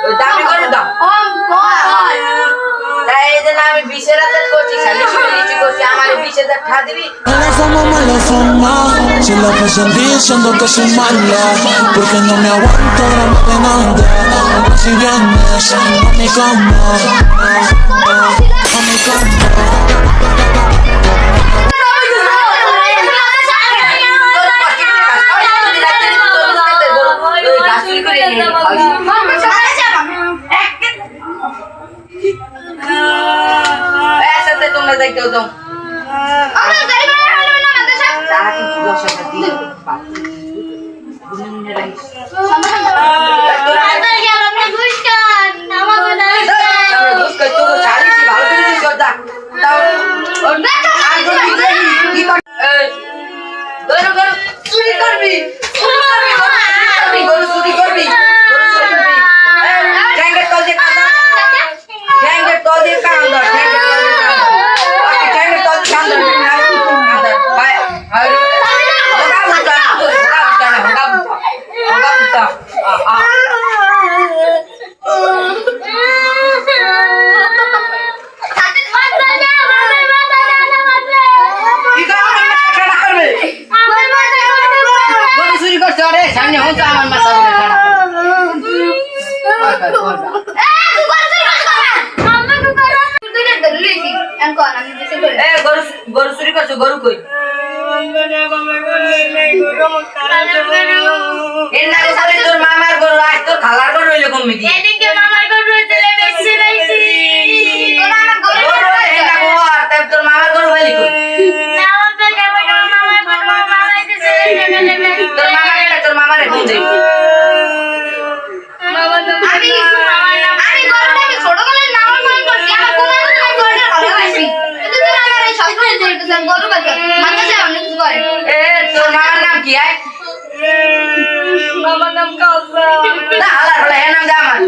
ওই দাবি করে দাও তাই এই যে আমি 20,000 করছি খালি লিচি করছি আমারে 20,000 টাকা দিবি Mala fama, si la pasan diciendo que soy mala, porque no me aguanto gramo de nada. Si vienes a mi cama, a mi cama. তোমরা যাই কেউ দাও তারা কিন্তু 10,000 দিয়ে সামনে হচ্ছে আমার মাথা ধরে খারাপ গরু চুরি করছো গরু কই তোর মামার গরু আজ তোর খালার গরু হইলে কমে দিয়ে তোর মামার গরু হইলে কই তোর মামারে ফোন দেই তোর মামার নাম কি আয় মামার নাম কাউসার না হালার হলে নাম দে আমার